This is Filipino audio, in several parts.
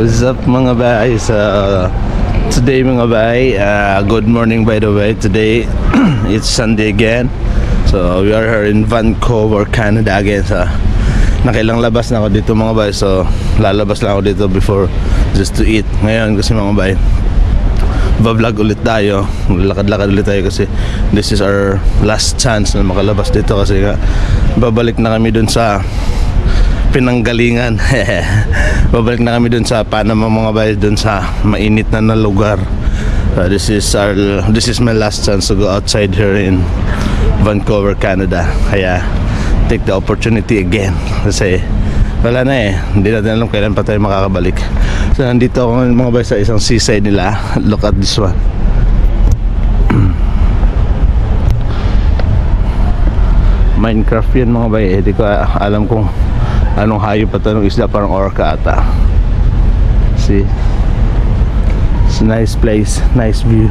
What's up mga bay? Today mga bay, good morning by the way. Today it's Sunday again. So we are here in Vancouver, Canada again. So nakilang labas na ako dito mga bay. So lalabas lang ako dito before just to eat. Ngayon kasi mga bay, vlog ulit tayo. Lakad-lakad ulit tayo kasi this is our last chance na makalabas dito kasi nga babalik na kami dun sa pinanggalingan. Babalik na kami dun sa Panama mga bay, dun sa mainit na lugar. This is my last chance to go outside here in Vancouver, Canada. Kaya take the opportunity again kasi wala na eh, hindi natin alam kailan pa tayo makakabalik. So nandito ako mga bay sa isang seaside nila. Look at this one. Minecraft yan mga bay, hindi ko alam kung anong hayop pa ito, anong isla, parang orca ata. See, it's a nice place, nice view.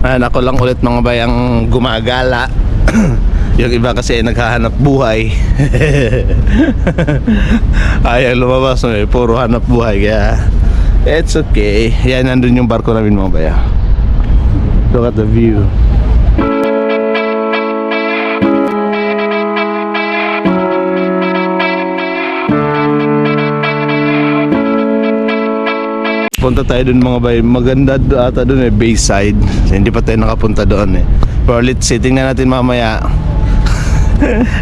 Ayan, ako lang ulit mga bay ang gumagala. Yung iba kasi naghahanap buhay. Ayaw lumabas, puro hanap buhay. Kaya it's okay. Yan, nandun yung barko namin mga bay. Look at the view. Punta tayo dun mga bay. Maganda ata dun eh, Bayside. Hindi pa tayo nakapunta doon eh. Pero let's see, tingnan natin mamaya.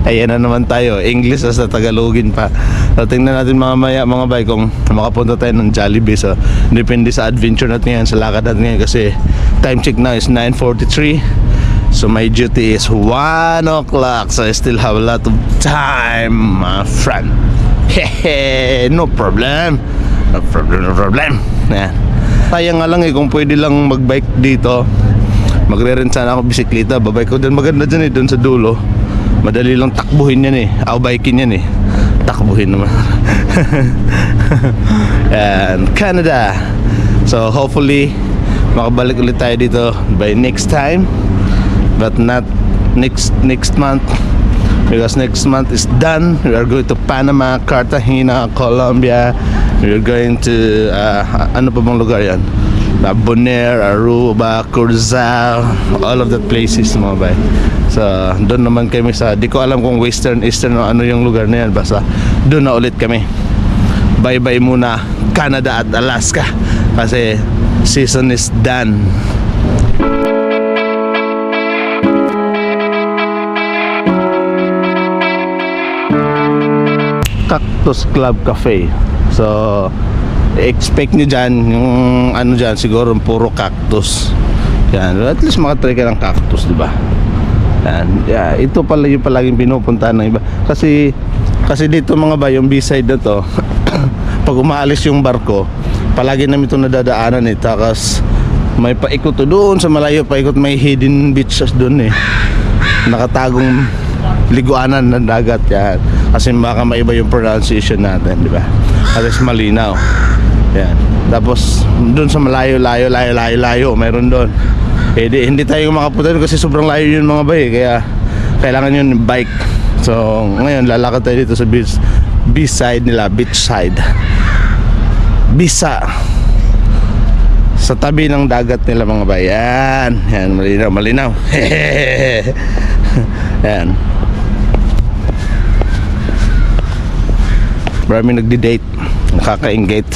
Ayan na naman tayo, English as na Tagalogin pa. So tingnan natin mamaya mga bay kung makapunta tayo ng Jollibee. So depende sa adventure natin ngayon, sa lakad natin ngayon. Kasi time check now is 9:43. So my duty is 1 o'clock. So I still have a lot of time, my friend. Hehe, no problem. No problem, no problem. Yan. Sayang nga lang eh, kung pwede lang magbike dito. Magre-rent sana ako bisikleta. Babike ko din, maganda dyan eh, dun sa dulo. Madali lang takbuhin yan eh. Biking yan eh. Takbuhin naman. And Canada. So hopefully makabalik ulit tayo dito by next time. But not next month. Because next month is done. We are going to Panama, Cartagena, Colombia. We are going to ano pa bang lugar yan? Bonaire, Aruba, Curacao, all of that places mga bay. So doon naman kami sa, di ko alam kung western, eastern o ano yung lugar na yan. Basta doon na ulit kami. Bye bye muna Canada at Alaska kasi season is done. Cactus Club Cafe. So expect nyo dyan yung ano dyan, siguro puro cactus. Yan, at least makatry ka ng cactus, diba? Yan, yeah, ito pala yung palaging pinupuntahan ng iba. Kasi dito mga ba, yung B-side na to pag umaalis yung barko, palagi namin ito nadadaanan eh. Tapos may paikot to doon sa malayo, paikot, may hidden beaches doon eh, nakatagong liguanan ng dagat. Yan, kasi baka maiba yung pronunciation natin, diba? At least malinaw. Yan. Tapos doon sa malayo mayroon doon. Hindi tayo makapunta doon kasi sobrang layo yun mga bay. Kaya kailangan yun bike. So ngayon lalakad tayo dito sa beach nila, beach side. Bisa sa tabi ng dagat nila mga bay. Yan, malinaw. Yan. Maraming nagdi-date, nakaka-engage.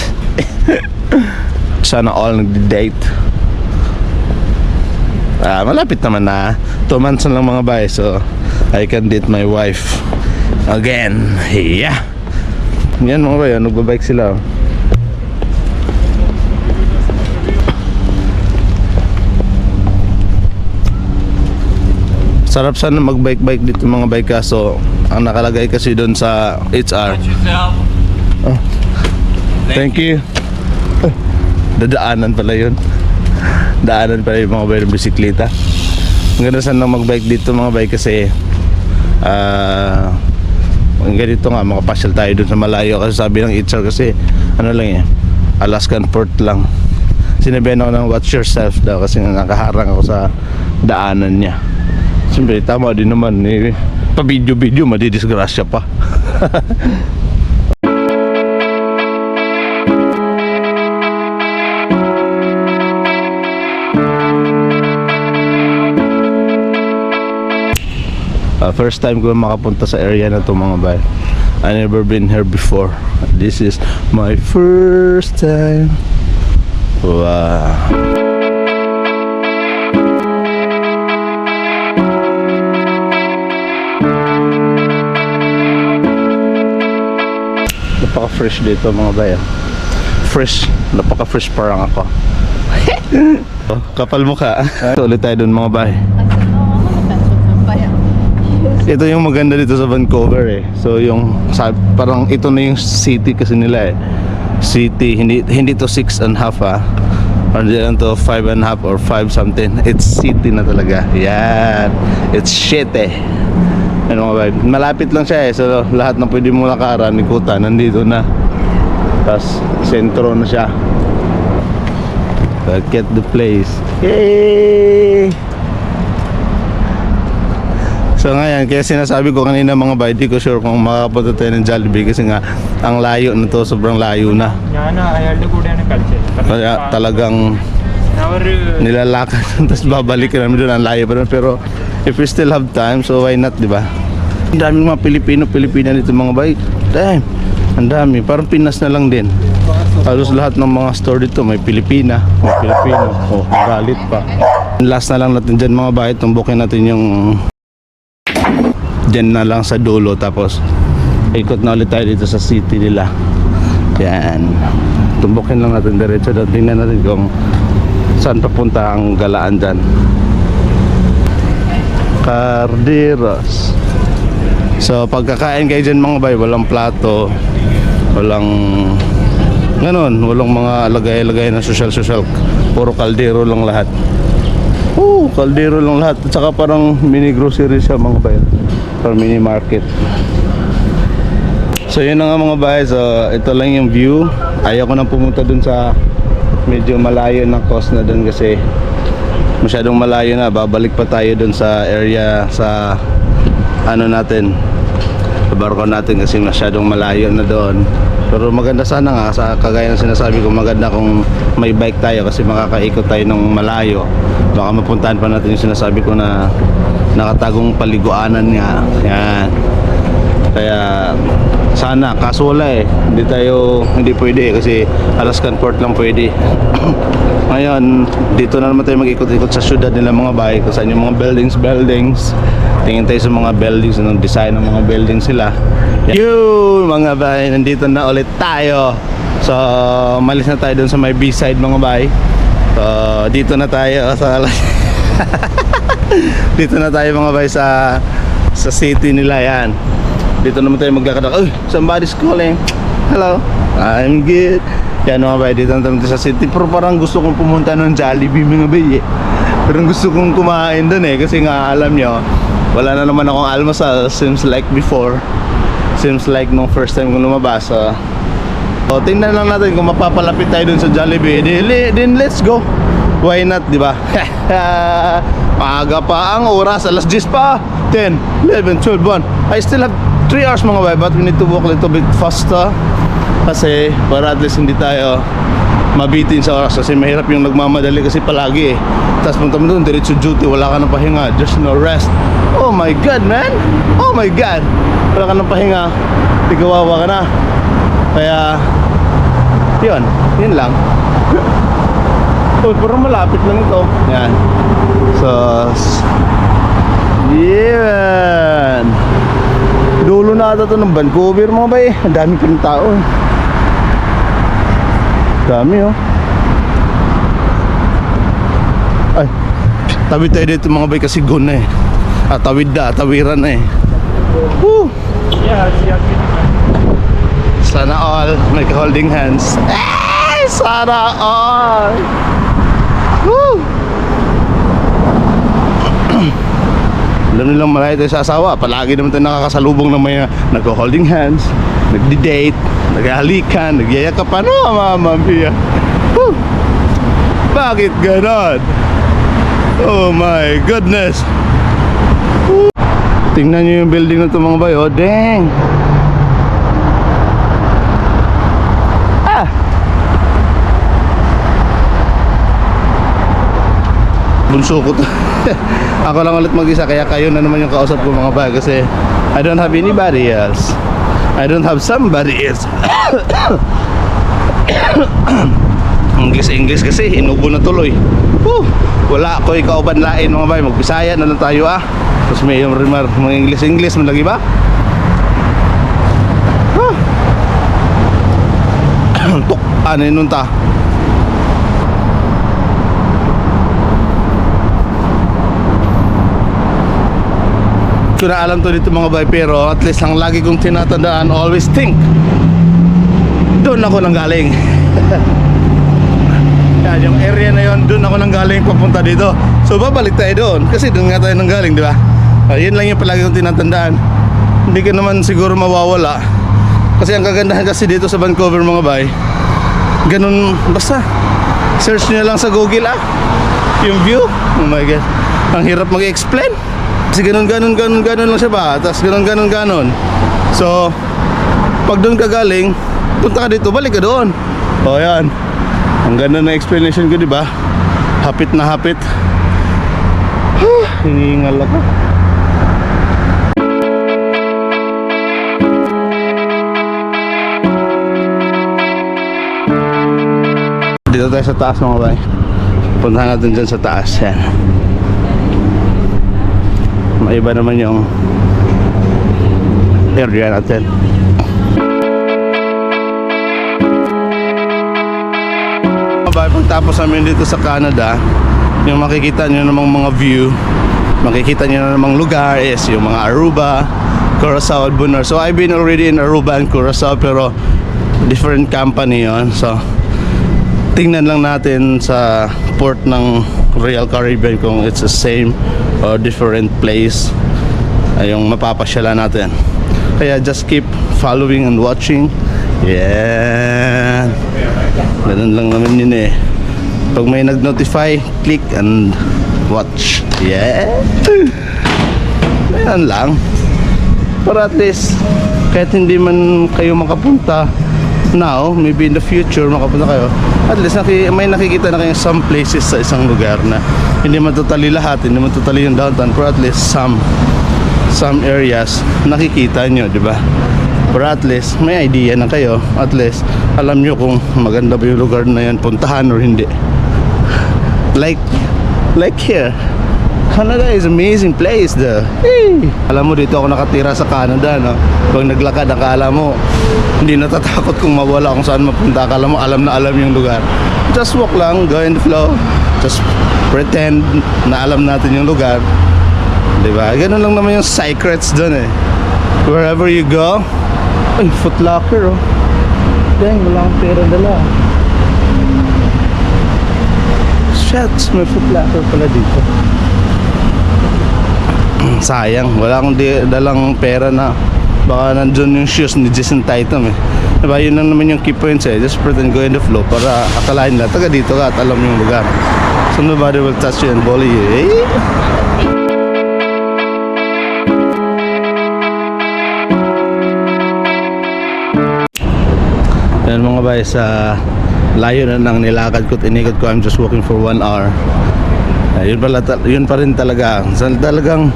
Sana all nagdi-date. Malapit naman na 2 months na lang mga bay. So I can date my wife again. Yeah. Yan mga bay, nagbabike sila. Sarap sana magbike dito mga bay, kaso ang nakalagay kasi doon sa HR. Oh, thank you. Dadaanan pala yun. Daanan pala yung mga bay ng bisikleta. Ang ganda sana magbike dito mga bay kasi ang ganito nga, makapasyal tayo doon sa malayo. Kasi sabi ng HR kasi ano lang eh, Alaskan port lang. Sinabihan ako ng watch yourself daw kasi nakaharang ako sa daanan niya. Siyempre, tama din naman eh. Pa-video-video, madidisgrasya pa. First time ko makapunta sa area na to mga bay. I never been here before. This is my first time. Wow. Napaka-fresh dito mga bay. Fresh. Napaka-fresh parang ako. Kapal mukha. So, ulit tayo dun mga bay. Ito yung maganda dito sa Vancouver eh. So yung parang ito na yung city kasi nila eh. City, hindi to 6.5 or hindi lang to 5.5 or 5 something. It's city na talaga. Yan. It's shit eh. Ano mga vibe? Malapit lang siya eh. So lahat ng pwede mo lakaran, ikutan, nandito na. Tapos sentro na siya. Look at the place. Yay! So ngayon, kaya sinasabi ko kanina mga bay, di ko sure kung makakapunta tayo ng Jollibee kasi nga ang layo na to, sobrang layo na. Kaya talagang nilalakad tapos babalik namin doon, ang layo pa doon. Pero if we still have time, so why not, di ba? Ang daming mga Pilipina dito mga bay. Damn, ang dami, parang Pinas na lang din. Halos lahat ng mga store dito may Pilipina, may Pilipino. Oh, galit pa. Last na lang natin dyan mga bay, tumbukin natin yung dyan na lang sa dulo, tapos ikot na ulit tayo dito sa city nila. Yan, tumbukin lang natin diretso doon, tingnan natin kung saan papunta ang galaan dyan. Carderos. So pagkakain kayo dyan mga bay, walang plato, walang ganon, walang mga lagay-lagay na social, puro kaldero lang lahat. Kaldero lang lahat. At saka parang mini grocery siya mga bay, or mini market. So yun na nga mga bay. So ito lang yung view. Ayaw ko nang pumunta dun sa medyo malayo na coast na dun kasi masyadong malayo na. Babalik pa tayo dun sa area sa ano natin, sa barko natin kasi masyadong malayo na doon. Pero maganda sana nga, sa kagaya ng sinasabi ko, maganda kung may bike tayo kasi makakaikot tayo ng malayo. Baka mapuntahan pa natin yung sinasabi ko na nakatagong paliguanan nga. Yan. Kaya sana, kaso wala eh. Hindi pwede kasi Alaskan Port lang pwede. Ngayon, dito na naman tayo mag-ikot-ikot sa syudad nila mga bahay, kung saan yung mga buildings. Tingin tayo sa mga buildings, anong design ng mga buildings sila. Yun mga bahay, nandito na ulit tayo. So, malis na tayo dun sa may B-side mga bahay. So, dito na tayo sa dito na tayo mga bahay sa city nila yan. Dito naman tayo maglakad. Uy, somebody's calling. Hello, I'm good. Yan mga bay, dito na tayo sa city. Pero parang gusto kong pumunta ng Jollibee mga bay eh. Pero gusto kong kumain dun eh. Kasi nga alam nyo, wala na naman akong almusal. Seems like before. Seems like nung first time kong lumabas. So tingnan lang natin kung mapapalapit tayo dun sa Jollibee. Then let's go. Why not, di ba? Maaga pa ang oras, alas 10 pa. 10, 11, 12, 1. I still have 3 hours mga bay, but we need to walk a little bit faster. Kasi para at least hindi tayo mabitin sa oras. Kasi mahirap yung nagmamadali kasi palagi eh. Tapos punta mo doon, diretso duty, wala ka ng pahinga. Just no rest. Oh my God, man. Oh my God. Wala ka ng pahinga. Tigawawa ka na. Kaya yun lang. Oh, parang malapit lang ito. Yan. So yan. Dulo na ata ito ng Vancouver mga bay. Ang dami pa ng tao eh. Dami oh. Ay, tawid tayo dito mga bay kasi gone na eh. Tawiran na eh. Woo! Sana all may holding hands. Sana all. Woo! Alam nilang malayo tayo sa asawa. Palagi naman tayo nakakasalubong ng mga nag-holding hands, nagdi-date, naghahalikan, nagyayakapan. Oh, Mama Mia. Woo! Bakit ganon? Oh my goodness. Tingnan nyo yung building na ito mga bay. Oh, dang. Ah. Bunso ko to. Ako lang ulit mag-isa, kaya kayo na naman yung kausap ko mga bay. Kasi I don't have anybody else. I don't have somebody else. English kasi, inubo na tuloy. Wala ako ikauban lain mga bay. Magbisaya na lang tayo ah. Tapos may yung rimar, mga English man lagi ba? Tuk, ano yun nun ta? Ko na alam to dito mga bay, pero at least ang lagi kong tinatandaan, always think doon ako nang galing. Yan, yung area na yon, doon ako nang galing papunta dito. So babalik tayo doon kasi doon nga tayo nang galing, di ba? Yun lang yung palagi kong tinatandaan. Hindi ka naman siguro mawawala kasi ang kagandahan kasi dito sa Vancouver mga bay, ganun, basta search nyo lang sa Google yung view. Oh my god, ang hirap mag-explain kasi ganun lang siya ba, tapos ganun. So pag doon ka galing, punta ka dito, balik ka doon. O yan, ang ganda na explanation ko, di ba? Hapit na hapit. Hinihingal ako. Dito tayo sa taas mga bay. Puntahan natin dyan sa taas. Yan. Maiba naman yung area natin. Pagtapos namin dito sa Canada, yung makikita nyo namang mga view, makikita nyo namang lugar is yung mga Aruba, Curacao at Bonaire. So I've been already in Aruba and Curacao, pero different company yon. So tingnan lang natin sa port ng Royal Caribbean kung it's the same or different place yung mapapasyalan natin. Kaya just keep following and watching. Yeah, ganun lang naman yun eh. Pag may nag-notify, click and watch. Yeah, ayan lang. Para at least kahit hindi man kayo makapunta now, maybe in the future makapunta kayo, at least may nakikita na kayo some places sa isang lugar na hindi man totally lahat, hindi man totally yung downtown, pero at least some areas nakikita nyo, di ba? Pero at least may idea na kayo, at least alam nyo kung maganda ba yung lugar na yan puntahan or hindi. Like here, Canada is amazing place though. Hey! Alam mo, dito ako nakatira sa Canada, no? Pag naglakad, akala mo hindi natatakot kung mawala kung saan mapunta. Akala mo alam na alam yung lugar. Just walk lang, go in the flow. Just pretend na alam natin yung lugar. Diba? Ganun lang naman yung secrets dun eh. Wherever you go. Ay, Foot Locker oh. Dang, wala akong pera dala. Shots, may Foot Locker pala dito. Sayang, wala akong dalang pera na baka nandun yung shoes ni Jason Tatum eh. Diba, yun lang naman yung key points eh. Just pretend go in the flow para akalain nila taga dito ka at alam yung lugar. So nobody will touch you and bully you eh. Yan mga bay, sa layo na nang nilakad ko at inikot ko, I'm just walking for 1 hour. Yun pa rin talaga. Talagang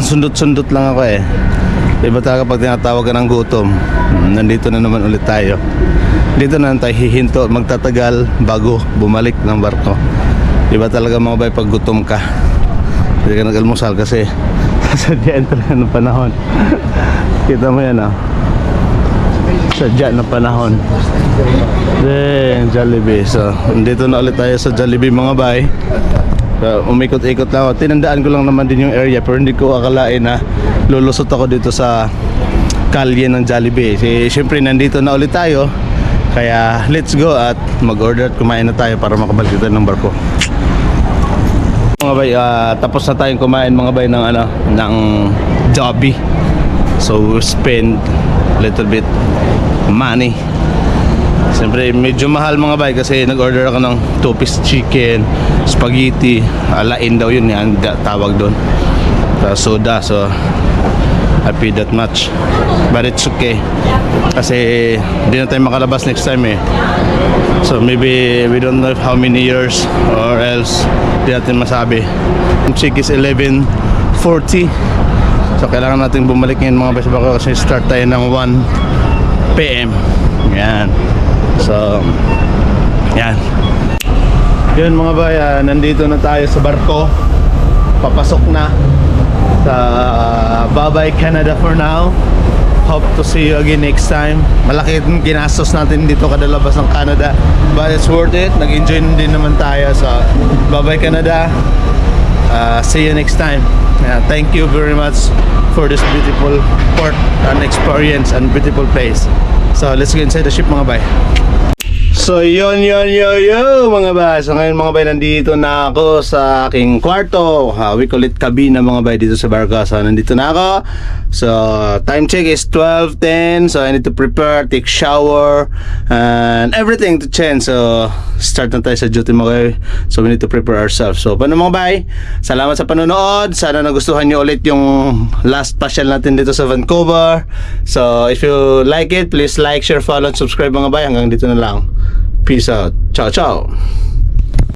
sundot-sundot lang ako eh. Iba talaga pag tinatawag ka ng gutom. Nandito na naman ulit tayo. Dito na tayo hihinto, magtatagal bago bumalik ng barko. Iba talaga mga bay pag gutom ka. Hindi ka nag-almusal kasi sadyaan talaga ng panahon. Kita mo yan ah. Sadya ng panahon. Then Jollibee. So nandito na ulit tayo sa Jollibee mga bay. Umikot-ikot lang ako. Tinandaan ko lang naman din yung area, pero hindi ko akalain na lulusot ako dito sa kalye ng Jollibee. Siyempre nandito na ulit tayo, kaya let's go at mag-order at kumain na tayo para makabalik tayo ng barko. Mga bay, tapos na tayong kumain mga bay ng Jollibee. So we spend a little bit money. Siyempre medyo mahal mga bay kasi nag-order ako ng 2-piece chicken, spaghetti, alain daw yun yan tawag doon. soda, so happy that much, but it's okay kasi hindi na tayo makalabas next time eh. So maybe we don't know how many years or else hindi natin masabi. Check is 11:40, so kailangan natin bumalik ngayon mga best bako kasi start tayo ng 1 PM. Yan, so yan yun mga bayan, nandito na tayo sa barko, papasok na sa bye-bye Canada for now. Hope to see you again next time. Malaki yung ginastos natin dito kada labas ng Canada, but it's worth it. Nag-enjoy din naman tayo sa bye-bye Canada. See you next time. Thank you very much for this beautiful port and experience and beautiful place. So let's go inside the ship mga bay. So yon mga bay. So ngayon mga bay, nandito na ako sa aking kwarto. We call it cabina mga bay dito sa barko. So nandito na ako. So time check is 12:10. So I need to prepare, take shower and everything to change. So start na tayo sa duty mga bay. So we need to prepare ourselves. So paano mga bay? Salamat sa panonood. Sana nagustuhan nyo ulit yung last pasyal natin dito sa Vancouver. So if you like it, please like, share, follow, and subscribe mga bay. Hanggang dito na lang. Peace out. Ciao, ciao.